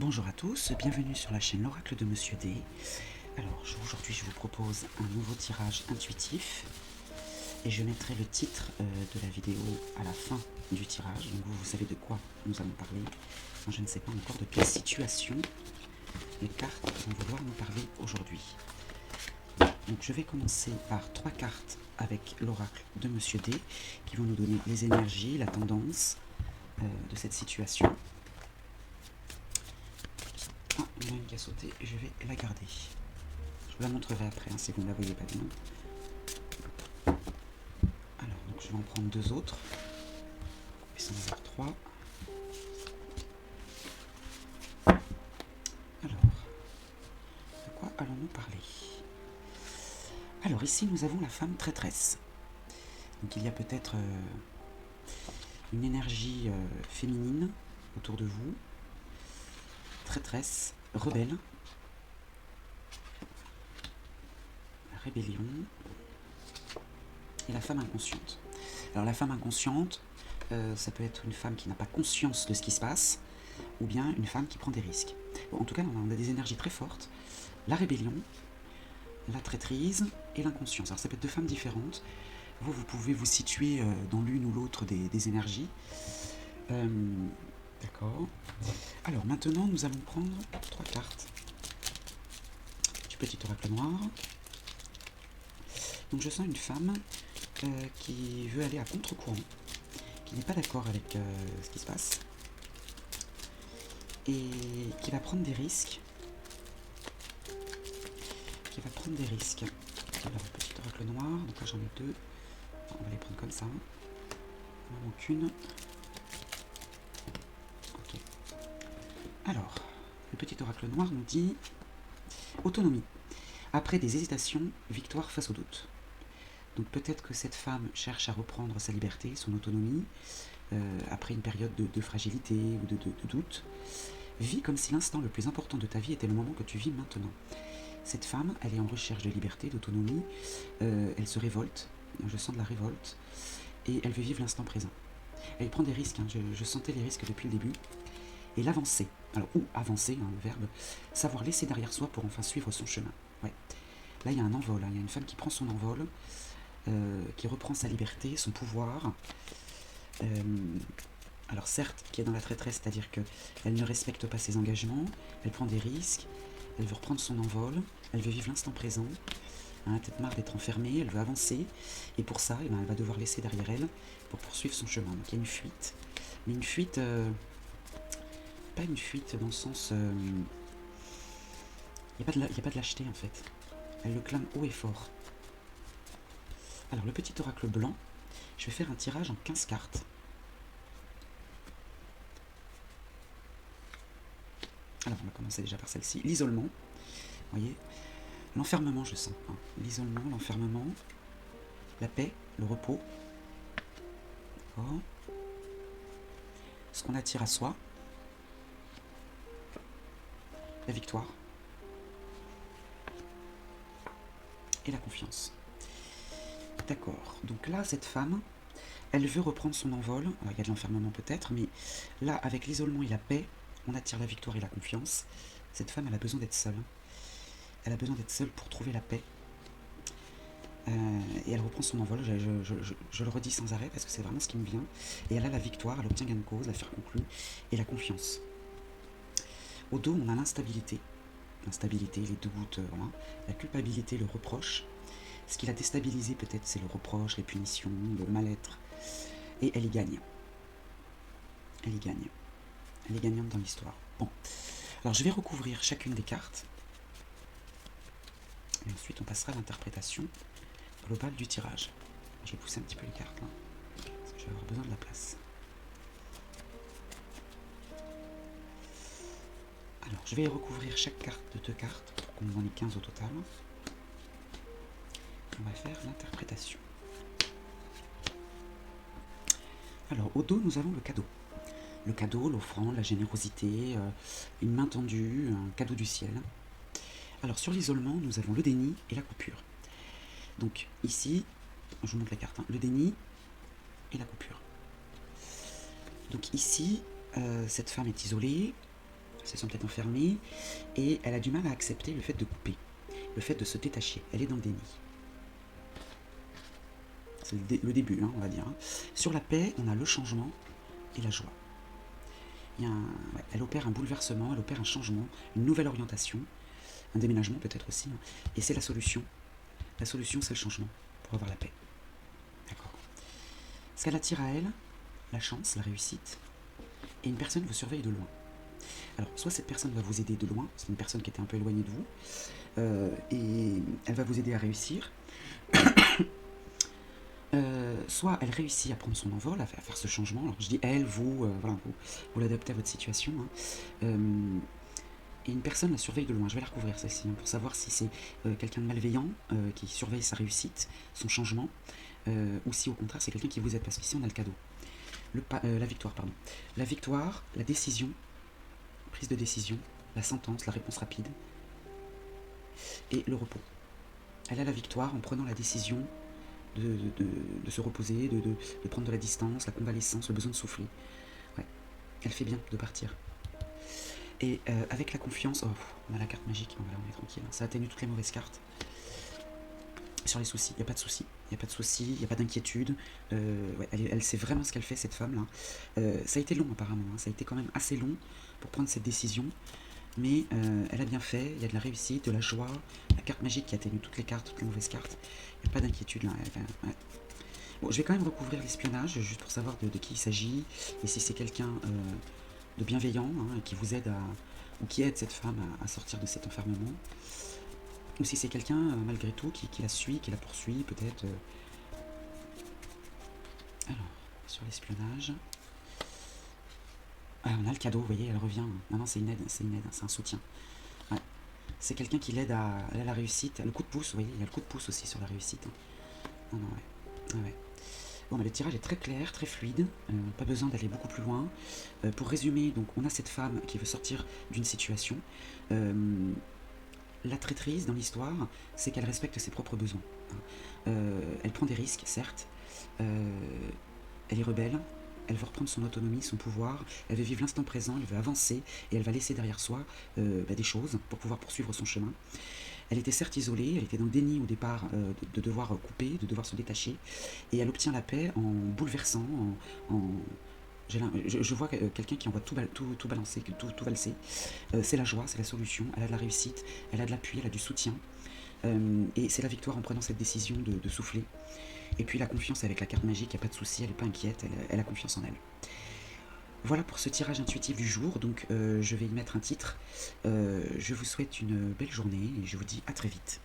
Bonjour à tous, bienvenue sur la chaîne L'Oracle de Monsieur D. Alors aujourd'hui je vous propose un nouveau tirage intuitif et je mettrai le titre de la vidéo à la fin du tirage, donc vous savez de quoi nous allons parler. Moi je ne sais pas encore de quelle situation les cartes vont vouloir nous parler aujourd'hui. Donc je vais commencer par 3 cartes avec l'Oracle de Monsieur D qui vont nous donner les énergies, la tendance de cette situation. Ah, il y en a une qui a sauté, je vais la garder. Je vous la montrerai après, si vous ne la voyez pas bien. Alors, donc je vais en prendre 2 autres. Ils sont avoir 3. Alors, de quoi allons-nous parler? Alors ici, nous avons la femme traîtresse. Donc il y a peut-être une énergie féminine autour de vous. Traîtresse, rebelle. La rébellion. Et la femme inconsciente. Alors la femme inconsciente, ça peut être une femme qui n'a pas conscience de ce qui se passe, ou bien une femme qui prend des risques. Bon, en tout cas, on a des énergies très fortes. La rébellion, la traîtrise et l'inconscience. Alors ça peut être 2 femmes différentes. Vous pouvez vous situer dans l'une ou l'autre des énergies. D'accord. Alors maintenant, nous allons prendre 3 cartes du petit oracle noir. Donc je sens une femme qui veut aller à contre-courant, qui n'est pas d'accord avec ce qui se passe, et qui va prendre des risques. Alors, petit oracle noir, donc là j'en ai 2. On va les prendre comme ça. Il m'en manque une. Ok. Alors, le petit oracle noir nous dit autonomie. Après des hésitations, victoire face au doute. Donc peut-être que cette femme cherche à reprendre sa liberté, son autonomie, après une période de fragilité ou de doute. Vis comme si l'instant le plus important de ta vie était le moment que tu vis maintenant. Cette femme, elle est en recherche de liberté, d'autonomie, elle se révolte, je sens de la révolte, et elle veut vivre l'instant présent. Elle prend des risques, je sentais les risques depuis le début, et l'avancer, alors ou avancer, le verbe, savoir laisser derrière soi pour enfin suivre son chemin. Ouais. Là il y a un envol, il y a une femme qui prend son envol, qui reprend sa liberté, son pouvoir, alors certes, qui est dans la traîtresse, c'est-à-dire qu'elle ne respecte pas ses engagements, elle prend des risques, elle veut reprendre son envol, elle veut vivre l'instant présent, elle a peut-être marre d'être enfermée, elle veut avancer, et pour ça, elle va devoir laisser derrière elle pour poursuivre son chemin. Donc il y a une fuite, mais une fuite, pas une fuite dans le sens... il n'y a pas de lâcheté en fait, elle le clame haut et fort. Alors le petit oracle blanc, je vais faire un tirage en 15 cartes. Alors on va commencer déjà par celle-ci, l'isolement, vous voyez, l'enfermement je sens, l'isolement, l'enfermement, la paix, le repos, ce qu'on attire à soi, la victoire et la confiance. D'accord, donc là cette femme, elle veut reprendre son envol, alors il y a de l'enfermement peut-être, mais là avec l'isolement et la paix, on attire la victoire et la confiance. Cette femme, elle a besoin d'être seule. Elle a besoin d'être seule pour trouver la paix. Et elle reprend son envol, je le redis sans arrêt parce que c'est vraiment ce qui me vient. Et elle a la victoire, elle obtient gain de cause, l'affaire conclue, et la confiance. Au dos, on a l'instabilité. L'instabilité, les doutes, voilà. La culpabilité, le reproche. Ce qui l'a déstabilisé peut-être, c'est le reproche, les punitions, le mal-être. Et elle y gagne. Elle y gagne. Elle est gagnante dans l'histoire. Bon, alors je vais recouvrir chacune des cartes. Et ensuite, on passera à l'interprétation globale du tirage. Je vais pousser un petit peu les cartes là, parce que je vais avoir besoin de la place. Alors, je vais recouvrir chaque carte de 2 cartes pour qu'on en ait 15 au total. On va faire l'interprétation. Alors, au dos, nous avons le cadeau. Le cadeau, l'offrande, la générosité, une main tendue, un cadeau du ciel. Alors, sur l'isolement, nous avons le déni et la coupure. Donc, ici, je vous montre la carte, le déni et la coupure. Donc ici, cette femme est isolée, se sent peut-être enfermée, et elle a du mal à accepter le fait de couper, le fait de se détacher. Elle est dans le déni. C'est le début, hein, on va dire. Sur la paix, on a le changement et la joie. Elle opère un bouleversement, elle opère un changement, une nouvelle orientation, un déménagement peut-être aussi, hein, et c'est la solution. La solution, c'est le changement pour avoir la paix. D'accord. Ce qu'elle attire à elle, la chance, la réussite, et une personne vous surveille de loin. Alors, soit cette personne va vous aider de loin, c'est une personne qui était un peu éloignée de vous, et elle va vous aider à réussir, soit elle réussit à prendre son envol, à faire ce changement. Alors je dis elle, vous, voilà, vous l'adaptez à votre situation, hein. Et une personne la surveille de loin. Je vais la recouvrir celle-ci, hein, pour savoir si c'est quelqu'un de malveillant qui surveille sa réussite, son changement, ou si au contraire c'est quelqu'un qui vous aide, parce qu'ici on a le cadeau. La victoire, pardon. La victoire, la décision, prise de décision, la sentence, la réponse rapide, et le repos. Elle a la victoire en prenant la décision de se reposer, de prendre de la distance, la convalescence, le besoin de souffler. Ouais. Elle fait bien de partir. Et avec la confiance, on a la carte magique, on est tranquille, ça atténue toutes les mauvaises cartes. Sur les soucis, il n'y a pas de soucis, il n'y a pas d'inquiétude. Ouais, elle sait vraiment ce qu'elle fait, cette femme-là. Ça a été long apparemment, hein, ça a été quand même assez long pour prendre cette décision. Mais elle a bien fait, il y a de la réussite, de la joie, la carte magique qui atténue toutes les cartes, toutes les mauvaises cartes. Il n'y a pas d'inquiétude là. Ouais. Bon, je vais quand même recouvrir l'espionnage, juste pour savoir de qui il s'agit, et si c'est quelqu'un de bienveillant, hein, qui vous aide ou qui aide cette femme à sortir de cet enfermement, ou si c'est quelqu'un, malgré tout, qui la suit, qui la poursuit, peut-être. Alors, sur l'espionnage... Ah, on a le cadeau, vous voyez, elle revient. Non, c'est une aide, c'est un soutien. Ouais. C'est quelqu'un qui l'aide à la réussite. Le coup de pouce, vous voyez, il y a le coup de pouce aussi sur la réussite. Non, ouais. Bon, le tirage est très clair, très fluide, pas besoin d'aller beaucoup plus loin. Pour résumer, donc on a cette femme qui veut sortir d'une situation. La traîtrise dans l'histoire, c'est qu'elle respecte ses propres besoins. Elle prend des risques, certes. Elle est rebelle. Elle veut reprendre son autonomie, son pouvoir, elle veut vivre l'instant présent, elle veut avancer, et elle va laisser derrière soi des choses pour pouvoir poursuivre son chemin. Elle était certes isolée, elle était dans le déni au départ de devoir couper, de devoir se détacher, et elle obtient la paix en bouleversant, je vois quelqu'un qui envoie tout balancer, tout valser. C'est la joie, c'est la solution, elle a de la réussite, elle a de l'appui, elle a du soutien, et c'est la victoire en prenant cette décision de souffler. Et puis la confiance avec la carte magique, il n'y a pas de souci, elle n'est pas inquiète, elle a confiance en elle. Voilà pour ce tirage intuitif du jour, donc je vais y mettre un titre. Je vous souhaite une belle journée et je vous dis à très vite.